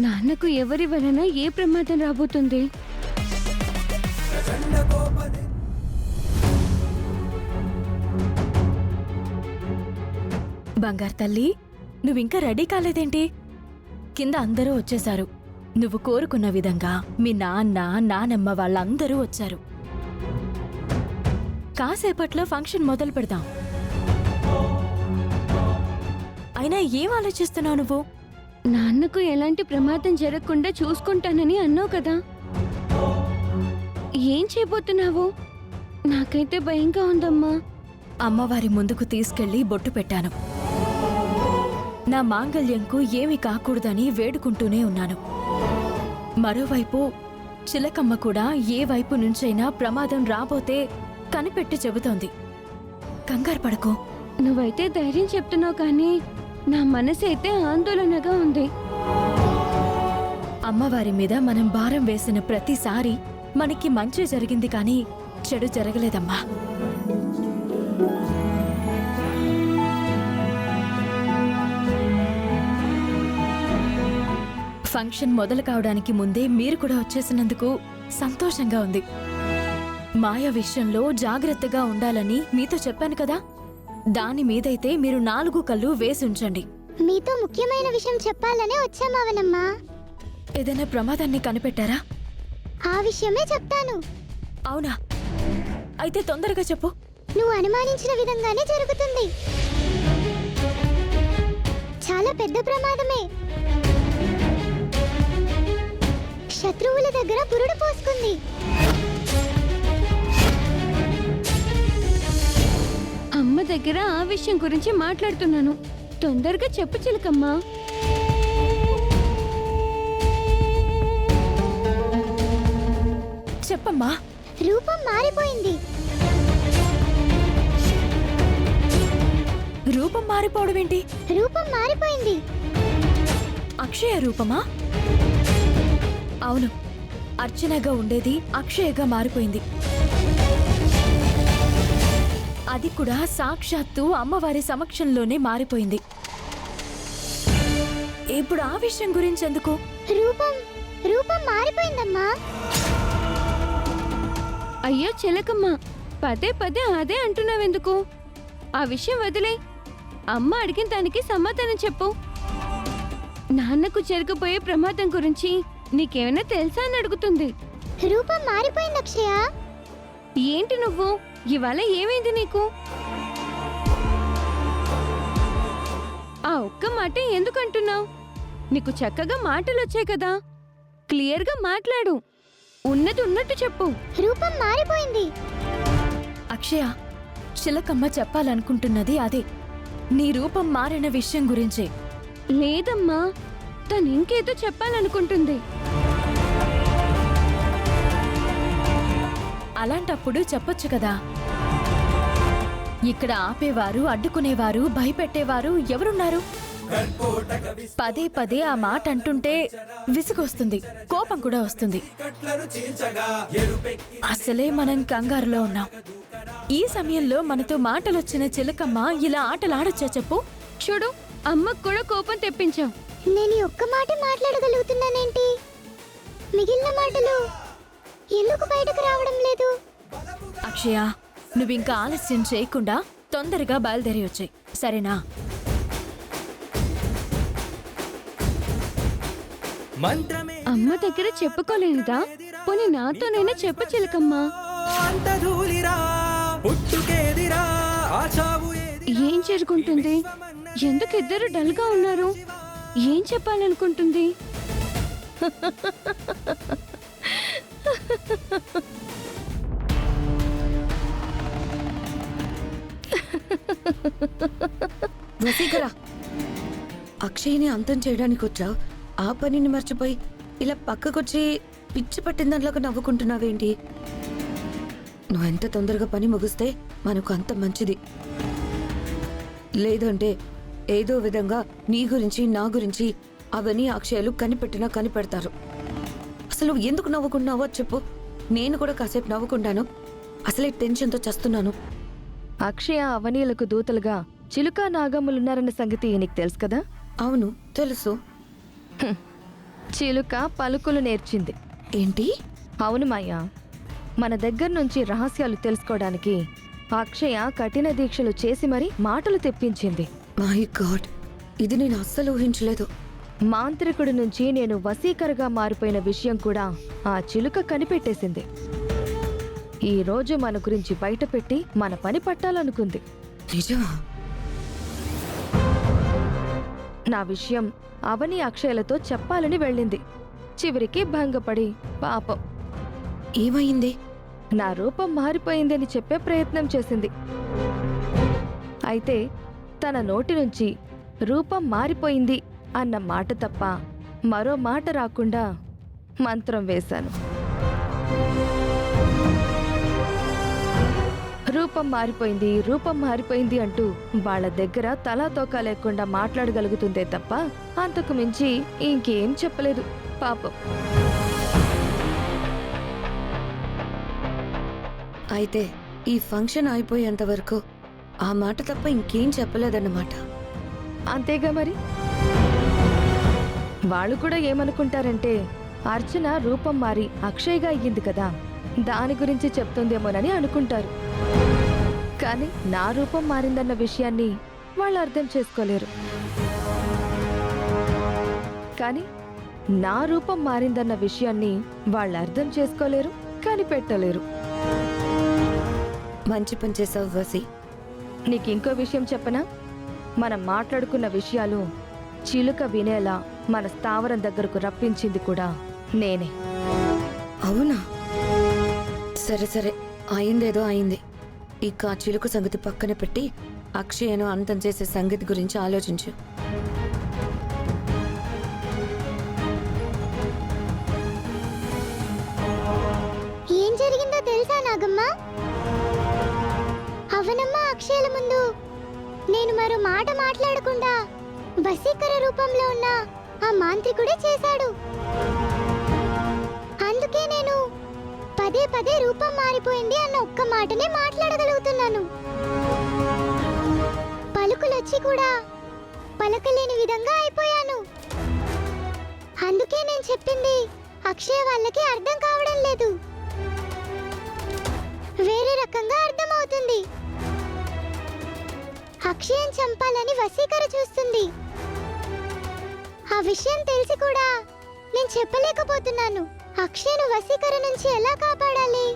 నాన్నకు ఎవరి వలన ఏ ప్రమాదం రాబోతుంది? బంగారు తల్లి, నువ్వింకా రెడీ కాలేదేంటి? కింద అందరూ వచ్చేశారు. నువ్వు కోరుకున్న విధంగా మీ నాన్న నానమ్మ వాళ్ళందరూ వచ్చారు. కాసేపట్లో ఫంక్షన్ మొదలు పెడదాం. అయినా ఏం ఆలోచిస్తున్నావు నువ్వు? నాన్నకు ఎలాంటి ప్రమాదం జరగకుండా చూసుకుంటానని అన్నావు కదా, ఏం చేయబోతున్నావు? నాకైతే భయంగా ఉందమ్మా. అమ్మవారి ముందుకు తీసుకెళ్లి బొట్టు పెట్టాను. నా మాంగళ్యంకు ఏమీ కాకూడదని వేడుకుంటూనే ఉన్నాను. మరోవైపు చిలకమ్మ కూడా ఏ వైపు నుంచైనా ప్రమాదం రాబోతే కనిపెట్టి చెబుతోంది. కంగారు పడకు. నువ్వైతే ధైర్యం చెప్తున్నావు, కానీ నా మనసు అయితే ఆందోళనగా ఉంది. అమ్మవారి మీద మనం భారం వేసిన ప్రతిసారి మనకి మంచి జరిగింది, కానీ చెడు జరగలేదమ్మా. ఫంక్షన్ మొదలు కావడానికి ముందే మీరు కూడా వచ్చేసినందుకు సంతోషంగా ఉంది. మాయ విషయంలో జాగ్రత్తగా ఉండాలని మీతో చెప్పాను కదా, దాని మీదైతే మీరు 4 కళ్ళు వేసి ఉంచండి. మీతో ముఖ్యమైన విషయం చెప్పాలనే వచ్చామావనమ్మా. ఏదైనా ప్రమాదాన్ని కనిపెట్టారా? ఆ విషయమే చెప్తాను. అవునా? అయితే తొందరగా చెప్పు. నువ్వు అనుమానించిన విధంగానే జరుగుతుంది. చాలా పెద్ద ప్రమాదమే. శత్రువుల దగ్గర పురుడు పోసుకుంది. అమ్మ దగ్గర ఆ విషయం గురించి మాట్లాడుతున్నాను. తొందరగా చెప్పు చిలకమ్మా. చెప్పమ్మా. రూపం మారిపోయింది. రూపం మారిపోవడం ఏంటి? రూపం మారిపోయింది. అక్షయ రూపమా? అవును, అర్చనగా ఉండేది అక్షయగా మారిపోయింది. అది కూడా సాక్షాత్తు అమ్మవారి సమక్షంలోనే మారిపోయింది. ఇప్పుడు ఆ విషయం గురించి ఎందుకు? రూపం రూపం మారిపోయిందమ్మా. అయ్యో చిలకమ్మ, పదే పదే అదే అంటున్నావెందుకు? ఆ విషయం వదిలే. అమ్మ అడిగిన దానికి సమాధానం చెప్పు. నాన్నకు జరగబోయే ప్రమాదం గురించి నీకేమైనా తెలుసా అని అడుగుతుంది. రూపం మారిపోయింది అక్షయ. ఏంటి నువ్వు? ఇవాళ ఏమైంది నీకు? ఆ ఒక్క మాట ఎందుకు అంటున్నావు? నీకు చక్కగా మాటలు వచ్చాయి కదా, క్లియర్గా మాట్లాడు. ఉన్నది ఉన్నట్టు చెప్పు. రూపం మారిపోయింది. అక్షయ, చిలకమ్మ చెప్పాలనుకుంటున్నది అదే, నీ రూపం మారిన విషయం గురించే. లేదమ్మా, తను ఇంకేదో చెప్పాలనుకుంటుంది. అలాంటప్పుడు చెప్పొచ్చు కదా. ఇక్కడ ఆపేవారు, అడ్డుకునేవారు, భయపెట్టేవారు ఎవరున్నారు? పదే పదే ఆ మాట అంటుంటే విసుగొస్తుంది, కోపం కూడా వస్తుంది. అసలే మనం కంగారులో ఉన్నాం. ఈ సమయంలో మనతో మాటలొచ్చిన చిలకమ్మ ఇలా ఆటలాడొచ్చా చెప్పు? చూడు, అమ్మకు కూడా కోపం తెప్పించావు. నేను ఈ ఒక్క మాట మాట్లాడగలుగుతున్నానేంటి? మిగిలిన మాటలు ఎందుకు బయటకు రావడం లేదు? అక్షయ, నువ్వింకా ఆలస్యం చేయకుండా తొందరగా బయలుదేరి వచ్చాయి, సరేనా? అమ్మ దగ్గర చెప్పుకోలేనిదా? పోనీ నాతోనైనా చెప్పు చిలకమ్మా. ఏం జరుగుతుంది? ఎందుకు ఇద్దరు డల్ గా ఉన్నారు? ఏం చెప్పాలనుకుంటుంది? వసీకరా, అక్షయ్ని అంతం చేయడానికి వచ్చా. ఆ పనిని మర్చిపోయి ఇలా పక్కకొచ్చి పిచ్చి పట్టిన దాంట్లోకి నవ్వుకుంటున్నావేంటి? నువ్వెంత తొందరగా పని ముగిస్తే మనకు అంత మంచిది. లేదంటే ఏదో విధంగా నీ గురించి నా గురించి అవన్నీ అక్షయలు కనిపెట్టినా కనిపెడతారు. అసలు ఎందుకు నవ్వుకున్నావో చెప్పు. నేను కూడా కాసేపు నవ్వుకుంటాను. అసలే టెన్షన్తో చస్తున్నాను. అక్షయ అవనీలకు దూతలుగా చిలుక నాగమ్ములున్నారన్న సంగతి నీకు తెలుసు కదా? అవును, తెలుసు. చిలుక పలుకులు నేర్చింది. ఏంటి? అవును మాయా, మన దగ్గర నుంచి రహస్యాలు తెలుసుకోవడానికి అక్షయ కఠిన దీక్షలు చేసి మరీ మాటలు తెప్పించింది. మై గాడ్, ఇది నేను అస్సలు ఊహించలేదు. మాంత్రికుడి నుంచి నేను వశీకరగా మారిపోయిన విషయం కూడా ఆ చిలుక కనిపెట్టేసింది. ఈ రోజు మన గురించి బయటపెట్టి మన పని పట్టాలనుకుంది. నిజమా? నా విషయం అవని అక్షయలతో చెప్పాలని వెళ్ళింది. చివరికి భంగపడి పాపం ఏమైంది? నా రూపం మారిపోయిందని చెప్పే ప్రయత్నం చేసింది. అయితే తన నోటి నుంచి రూపం మారిపోయింది అన్న మాట తప్ప మరో మాట రాకుండా మంత్రం వేశాను. రూపం మారిపోయింది, రూపం మారిపోయింది అంటూ వాళ్ళ దగ్గర తలా తోకా లేకుండా మాట్లాడగలుగుతుందే తప్ప అంతకు మించి ఇంకేం చెప్పలేదు పాపం. అయితే ఈ ఫంక్షన్ అయిపోయేంత వరకు ఆ మాట తప్ప ఇంకేం చెప్పలేదన్నమాట. అంతేగా మరి. వాళ్ళు కూడా ఏమనుకుంటారంటే అర్చన రూపం మారి అక్షయ్గా అయ్యింది కదా, దాని గురించి చెప్తుందేమోనని అనుకుంటారు. కానీ నా రూపం మారిందన్న విషయాన్ని వాళ్ళు అర్థం చేసుకోలేరు. కానీ నా రూపం మారిందన్న విషయాన్ని వాళ్ళు అర్థం చేసుకోలేరు, కనిపెట్టలేరు. మంచి పని చేసావు వసి. నీకింకో విషయం చెప్పనా? మనం మాట్లాడుకున్న విషయాలు చిలుక వినేలా మన స్థావరం దగ్గరకు రప్పించింది కూడా నేనే. అవునా? సరే సరే, అయిందేదో అయింది. ఇక ఆ చిలుక సంగతి పక్కన పెట్టి అక్షయను అంతం చేసే సంగతి గురించి ఆలోచించు. ఏం జరిగిందో తెలుసా నాగమ్మ? అవనమ్మ అక్షయల ముందు నేను మరో మాట మాట్లాడకుండా వశీకర రూపంలో ఉన్న ఆ మాంత్రికుడే చేశాడు. అందుకే నేను పదే పదే రూపం మారిపోయింది అన్న ఒక్క మాటనే మాట్లాడగలుగుతున్నాను. పలుకులొచ్చి కూడా పలకలేని విధంగా అయిపోయాను. అందుకే నేను చెప్పింది అక్షయ వాళ్ళకి అర్థం కావడం లేదు, వేరే రకంగా అర్థమవుతుంది. అక్షయం చంపాలని వశీకర చూస్తుంది. ఆ విషయం తెలిసి కూడా నేను చెప్పలేకపోతున్నాను. అక్షయను వశీకర నుంచి ఎలా కాపాడాలి?